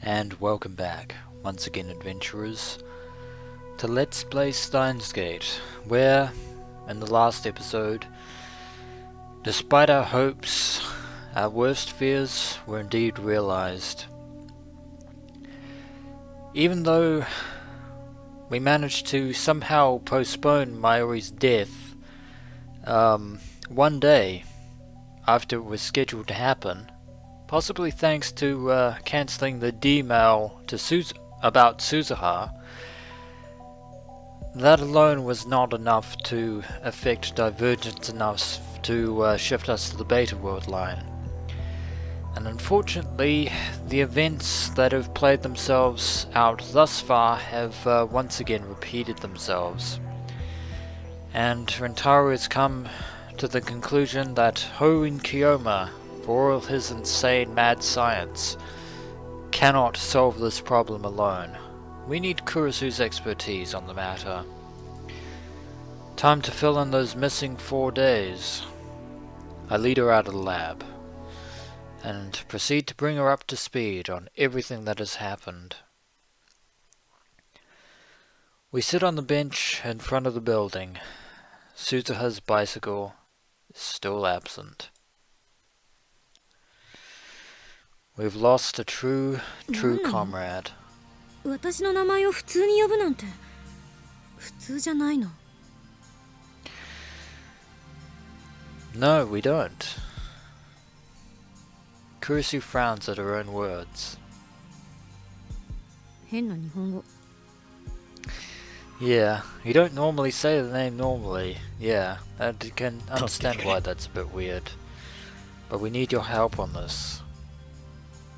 And welcome back, once again adventurers, to Let's Play Steins, where, in the last episode, despite our hopes, our worst fears were indeed realized. Even though we managed to somehow postpone Mayuri's death, one day after it was scheduled to happen, possibly thanks to cancelling the D-mail to about Suzuha, that alone was not enough to affect divergence enough to shift us to the beta worldline. And unfortunately, the events that have played themselves out thus far have once again repeated themselves. And Rintaro has come to the conclusion that Hoin Kiyoma, for all his insane mad science, cannot solve this problem alone. We need Kurisu's expertise on the matter. Time to fill in those missing 4 days. I lead her out of the lab, and proceed to bring her up to speed on everything that has happened. We sit on the bench in front of the building. Suzuha's bicycle is still absent. We've lost a true comrade. 私の名前を普通に呼ぶなんて普通じゃないの。No, we don't. Kurisu frowns at her own words. 変な日本語。 Yeah, you don't normally say the name normally. Yeah, I can understand why that's a bit weird. But we need your help on this.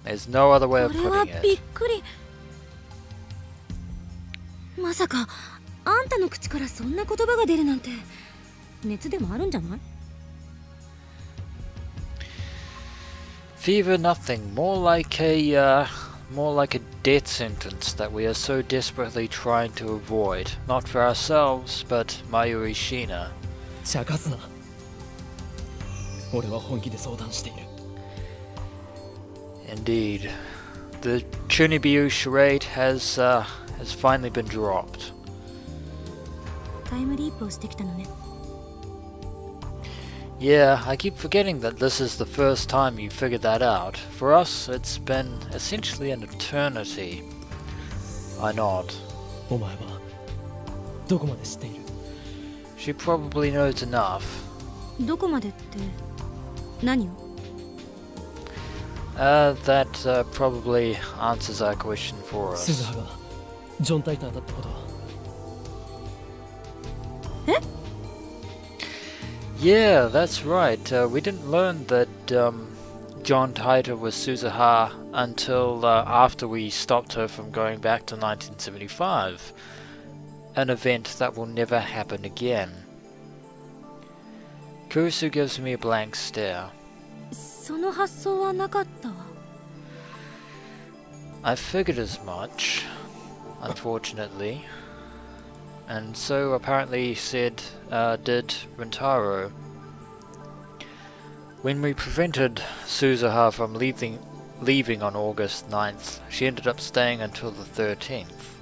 There's no other way of これは putting びっ it. くり。まさかあんたの口からそんな言葉が出るなんて熱でもあるんじゃない？ Fever nothing, more like a death sentence that we are so desperately trying to avoid, not for ourselves, but Mayuri Shina. 茶化すな。俺は本気で相談している。 Indeed, the Chunibyu charade has finally been dropped. タイムリープをしてきたのね。 Yeah, I keep forgetting that this is the first time you figured that out. For us, it's been essentially an eternity. I nod. お前はどこまで知っている？ She probably knows enough. どこまでって何を？ That probably answers our question for us. 鈴葉がジョン・タイターだってことは。え？ Yeah, that's right. We didn't learn that John Taita was Suzuha until after we stopped her from going back to 1975. An event that will never happen again. Kurisu gives me a blank stare. その発想はなかったわ。 I figured as much, unfortunately. And so apparently did Rintaro. When we prevented Suzuha from leaving on August 9th, she ended up staying until the 13th.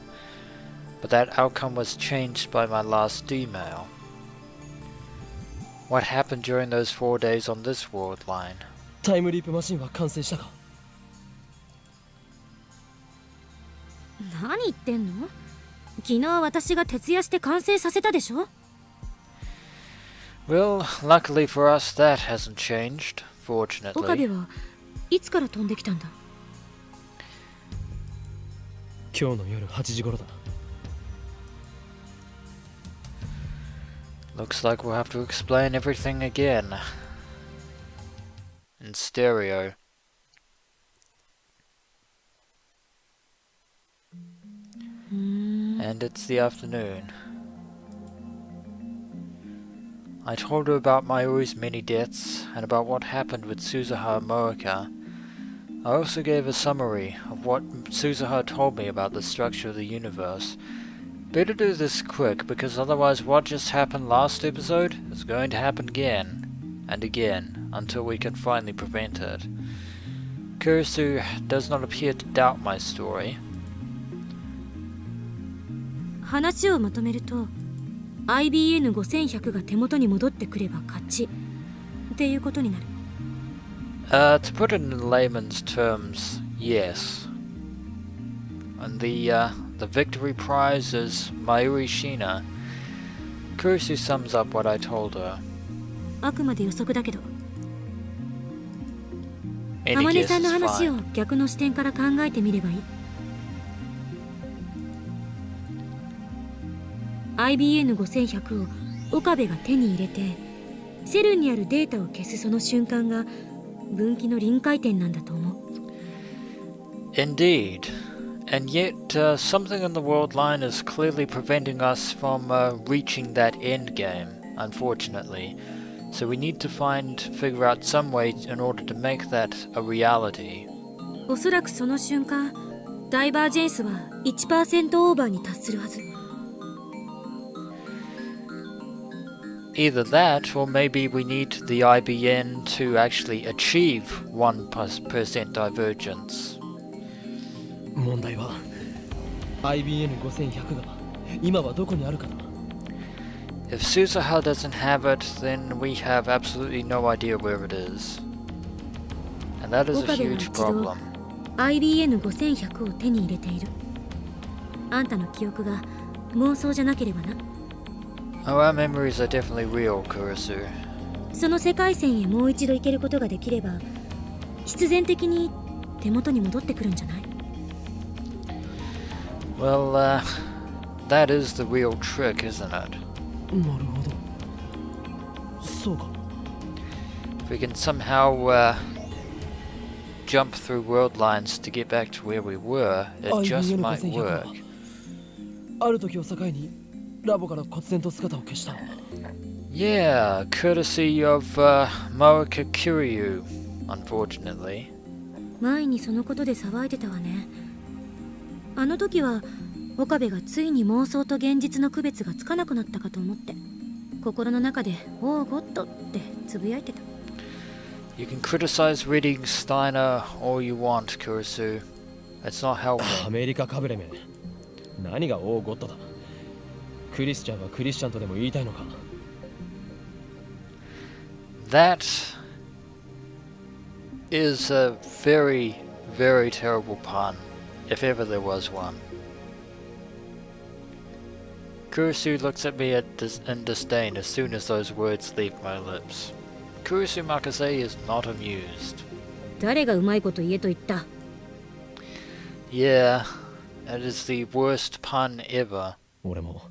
But that outcome was changed by my last email. What happened during those 4 days on this worldline? タイムリープマシンは完成したか？何言ってんの？昨日私が徹夜して完成させたでしょ？ Well, luckily for us that hasn't changed, 岡 fortunately. 部はいつから飛んできたんだ？ 今日の夜8時頃だ。 Looks like we'll have to explain everything again. In stereo. And it's the afternoon. I told her about Mayuri's many deaths and about what happened with Suzuha and Moeka. I also gave a summary of what Suzuha told me about the structure of the universe. Better do this quick, because otherwise what just happened last episode is going to happen again and again until we can finally prevent it. Kurisu does not appear to doubt my story. 話をまとめると IBN5100 が手元に戻ってくれば勝ちっていうことになる。To put it in layman's terms, yes. And the victory prize is Mayuri Shina. Kurisu sums up what I told her. あくまで予測だけど Any 天音 guess さんの is 話を fine. 逆の視点から考えてみればいい。IBN5100 を岡部が手に入れてセルにあるデータを消すその瞬間が分岐の臨界点なんだと思う。 Indeed. And yet, something in the worldline is clearly preventing us from reaching that end game, unfortunately. So we need to figure out some way in order to make that a reality. おそらくその瞬間ダイバージェンスは 1% オーバーに達するはず。 Either that, or maybe we need the IBN to actually achieve 1% divergence. 問題は IBN5100 が今はどこにあるかな。 If Susaha doesn't have it, then we have absolutely no idea where it is. And that is a 岡部は huge 一度 problem. IBN5100 を手に入れている。あんたの記憶が妄想じゃなければな。 Oh, our memories are definitely real, Kurisu. その世界線へもう一度行けることができれば必然的に手元に戻ってくるんじゃない？ Well, that is the real trick, isn't it? なるほど。そうか。 If we can somehow jump through world lines to get back to where we were, it just might work. ある時を境にラボから忽然と姿を消した。 Yeah, courtesy of Moeka Kurisu, unfortunately. 前にそのことで騒いでたわね。あの時は岡部がついに妄想と現実の区別がつかなくなったかと思って心の中で「オーゴッド」ってつぶやいてた。 You can criticize reading Steiner all you want, Kurisu. It's not ア helping. メリカかぶれめ。何がオーゴッドだ。クリスチャンはクリスチャンとでも言いたいのか。 That is a very, very terrible pun, if ever there was one. Kurisu looks at me in disdain as soon as those words leave my lips. Kurisu Makase is not amused. 誰がうまいこと言えと言った？ Yeah, it is the worst pun ever. 俺も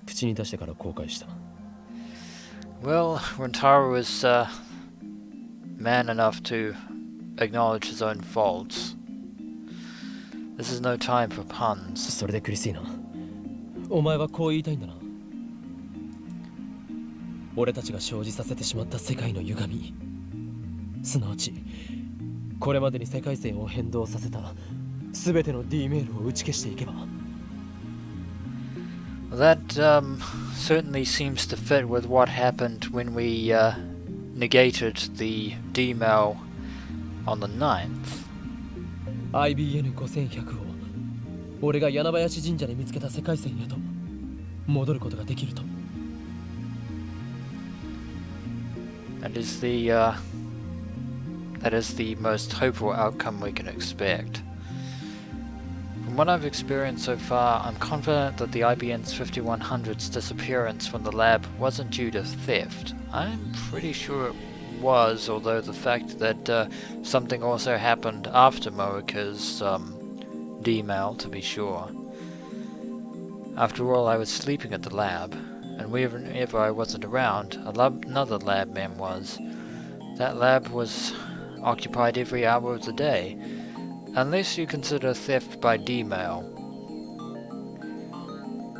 口に出してから後悔した。 Well, Rintaro is man enough to acknowledge his own faults. This is no time for puns. それでクリスティーナ、お前はこう言いたいんだな。俺たちが生じさせてしまった世界の歪み、すなわちこれまでに世界線を変動させた全ての D メールを打ち消していけば。 That certainly seems to fit with what happened when we negated the D-mail on the 9th. IBN5100 を俺が柳林神社で見つけた世界線へと戻ることができると。 That is the most hopeful outcome we can expect. From what I've experienced so far, I'm confident that the IBN's 5100's disappearance from the lab wasn't due to theft. I'm pretty sure it was, although the fact that something also happened after Moeka's D-mail, to be sure. After all, I was sleeping at the lab, and whenever I wasn't around, another lab man was. That lab was occupied every hour of the day, unless you consider theft by D-mail.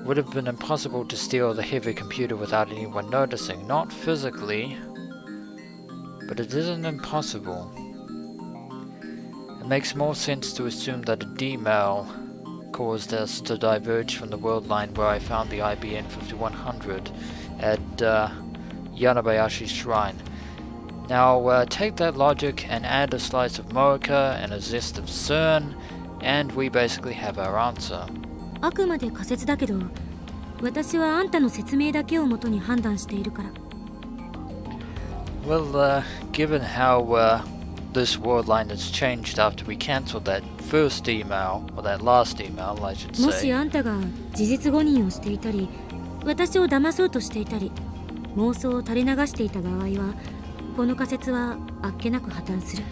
Would have been impossible to steal the heavy computer without anyone noticing, not physically, but it isn't impossible. It makes more sense to assume that a D-mail caused us to diverge from the world line where I found the IBN 5100 at Yanabayashi Shrine. Now take that logic and add a slice of Moeka and a zest of CERN, and we basically have our answer. あくまで仮説だけど、私はあんたの説明だけをもとに判断しているから。Well, given how this world line has changed after we cancelled that first email, or that last email, I should もし say. あんたが事実誤認をしていたり、私を騙そうとしていたり、妄想を垂れ流していた場合は、この仮説はあっけなく破綻する。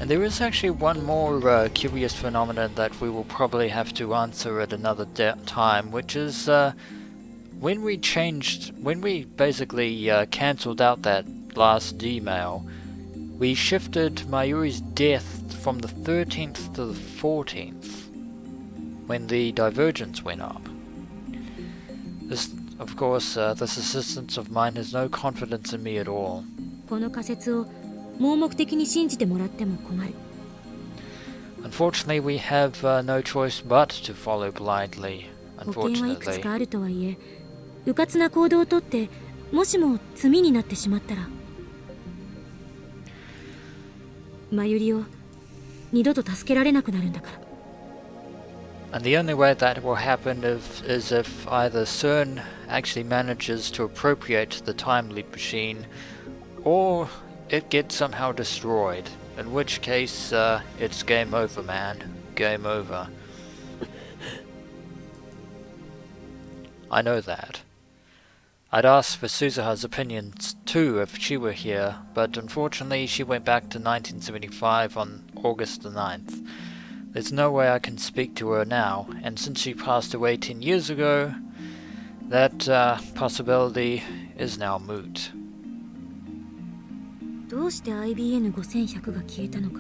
And there is actually one more curious phenomenon that we will probably have to answer at another time, which is when we basically cancelled out that last email, we shifted Mayuri's death from the 13th to the 14th, when the divergence went up. This, of course, this assistant of mine has no confidence in me at all. この仮説を盲目的に信じてもらっても困る。Unfortunately, we have no choice but to follow blindly. 保険はいくつ Unfortunately. かあるとはいえ、迂闊な行動をとってもしも罪になってしまったら、マユリを二度と助けられなくなるんだから。And the only way that will happen is if either CERN actually manages to appropriate the time leap machine, or it gets somehow destroyed, in which case it's game over, man. Game over. I know that. I'd ask for Suzuha's opinions too if she were here, but unfortunately she went back to 1975 on August the 9th. There's no way I can speak to her now, and since she passed away 10 years ago, that possibility is now moot. どうして IBN5100 が消えたのか。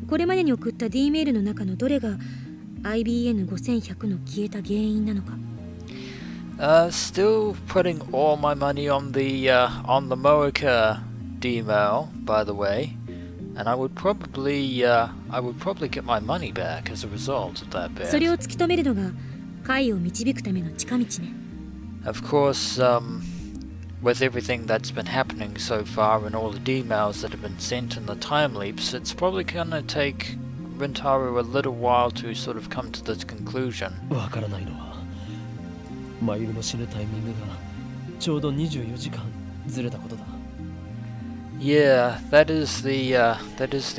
これまでに送った D メールの中のどれが IBN5100 の消えた原因なのか。Still putting all my money on the Moeka D-mail, by the way, and I would probably get my money back as a result of that bet. それを突き止めるのが解を導くための近道ね。Of course, with everything that's been happening so far and all the D-mails that have been sent in the time leaps, it's probably gonna take Rintaro a little while to sort of come to this conclusion. わからないのはマユルの死ぬタイミングがちょうど24時間ずれたことだ。 Yeah, that is the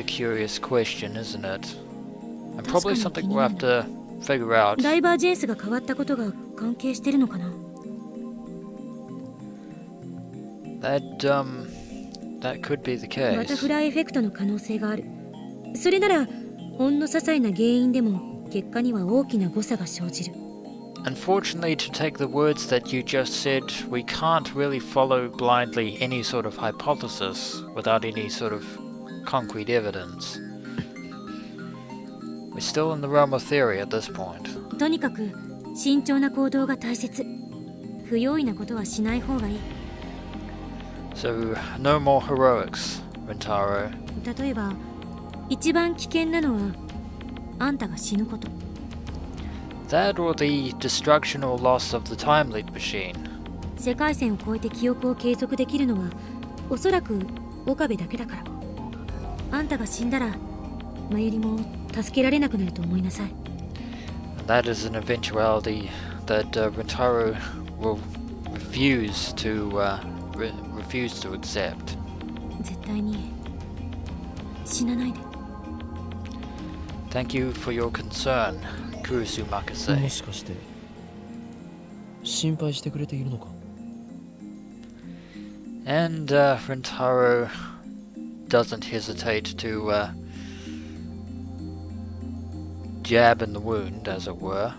curious question, isn't it? And probably something we'll have to figure out. ダイバージェンスが変わったことが関係してるのかな。That could be the バタ case. フライエフェクトの可能性がある。それならほんの些細な原因でも結果には大きな誤差が生じる。 Unfortunately, to take the words that you just said, we can't really follow blindly any sort of hypothesis without any sort of concrete evidence. We're still in the realm of theory at this point. とにかく慎重な行動が大切。不用意なことはしない方がいい。 So, no more heroics, Rintaro. 例えば一番危険なのはあんたが死ぬこと。 That or the destruction or loss of the time leap machine. 世界線を越えて記憶を継続できるのはおそらく岡部だけだから。あんたが死んだらマユリも助けられなくなると思いなさい。 That is an eventuality that Rintaro will refuse to accept. 絶対に死なないで。 Thank you for your concern, Kurisu も Makase. しかして心配してくれているのか。 And Rintaro doesn't hesitate to jab in the wound, as it were.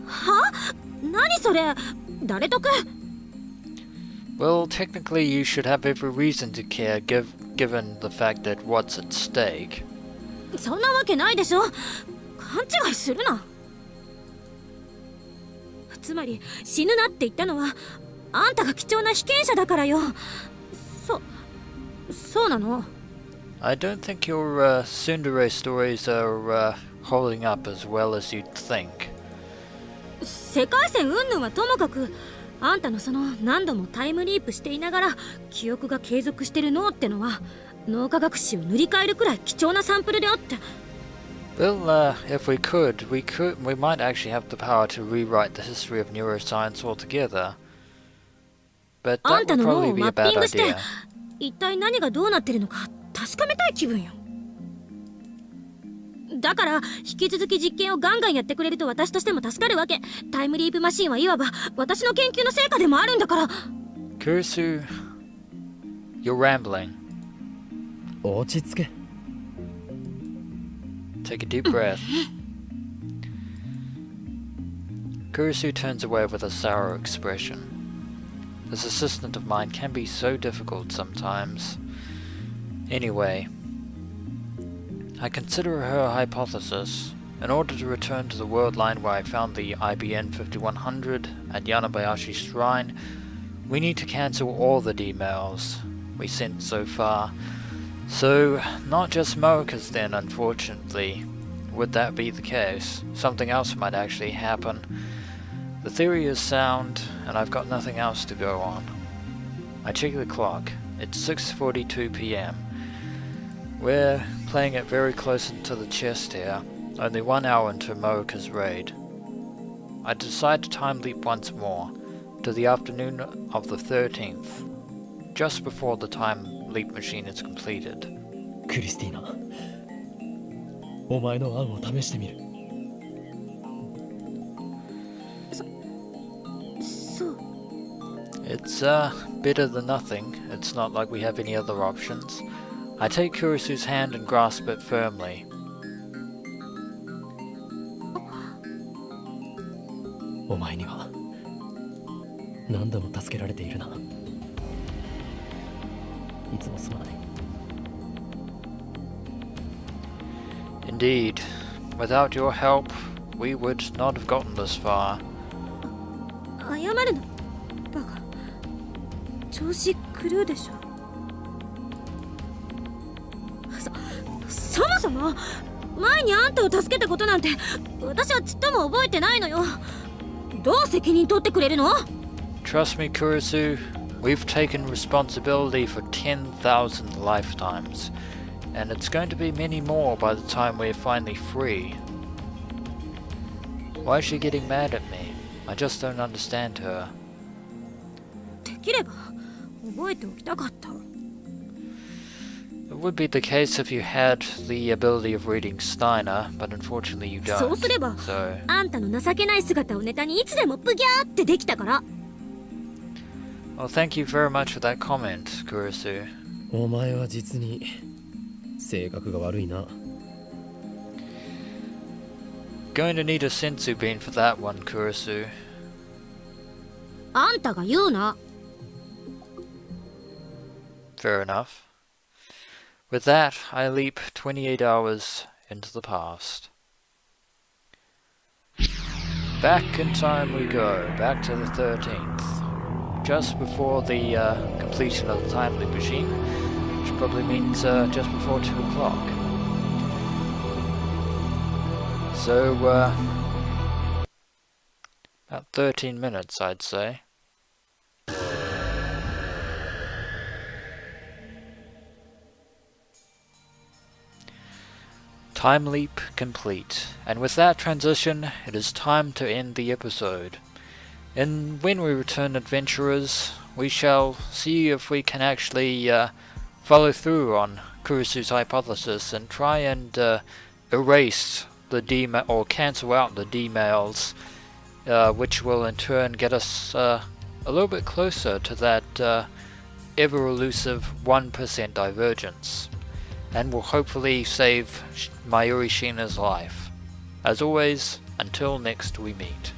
は？何それ？誰得？ Well, technically you should have every reason to care given the fact that what's at stake. そんなわけないでしょ。勘違いするな。つまり死ぬなって言ったのはあんたが貴重な被験者だからよ。そうなの。 I don't think your tsundere stories are holding up as well as you'd think. 世界線云々はともかくあんたのその何度もタイムリープしていながら記憶が継続してる脳ってのは脳科学史を塗り替えるくらい貴重なサンプルであって。 Well, if we might actually have the power to rewrite the history of neuroscience altogether. But あん that た would の脳 probably を be マ a ッピン bad グして idea. 一体何がどうなってるのか確かめたい気分よ。だから引き続き実験をガンガンやってくれると私としても助かるわけ。タイムリープマシンはいわば私の研究の成果でもあるんだから。 Kurisu, you're rambling. 落ち着け。 Take a deep breath. Kurisu turns away with a sour expression. This assistant of mine can be so difficult sometimes. Anyway, I consider her hypothesis. In order to return to the worldline where I found the IBN 5100 at Yanabayashi Shrine, we need to cancel all the D-mails we sent so far. So, not just Moeka's then, unfortunately. Would that be the case, something else might actually happen. The theory is sound, and I've got nothing else to go on. I check the clock. It's 6:42 p.m. We're playing it very close into the chest here, only 1 hour into Moeka's raid. I decide to time leap once more, to the afternoon of the 13th, just before the time leap machine is completed. クリスティーナ、お前の案を試してみる。そう。 It's better than nothing. It's not like we have any other options. I take Kurisu's hand and grasp it firmly. お前には何度も助けられているな。いつもすまない。 Indeed, without your help, we would not have gotten this far. 謝るのバカ。調子狂うでしょ。そもそも前にあんたを助けたことなんて私はちっとも覚えてないのよ。どう責任取ってくれるの？ Trust me, Kurisu, we've taken responsibility for 10,000 lifetimes, and it's going to be many more by the time we're finally free. Why is she getting mad at me? I just don't understand her. できれば覚えておきたかった。 It would be the case if you had the ability of reading Steiner, but unfortunately you そう don't. すれば So, あんたの情けない姿をネタにいつでもブギャーってできたから。 well, thank you very much for that comment, Kurisu. お前は実に性格が悪いな。 Going to need a sensu bean for that one, Kurisu. あんたが言うな。 Fair enough. With that, I leap 28 hours into the past. Back in time we go, back to the 13th. Just before the completion of the time loop machine, which probably means just before 2 o'clock. So, about 13 minutes, I'd say. Time leap complete, and with that transition, it is time to end the episode. And when we return, adventurers, we shall see if we can actually follow through on Kurisu's hypothesis and try and erase the or cancel out the D-mails, which will in turn get us a little bit closer to that ever elusive 1% divergence, and will hopefully save Mayuri Shina's life. As always, until next we meet.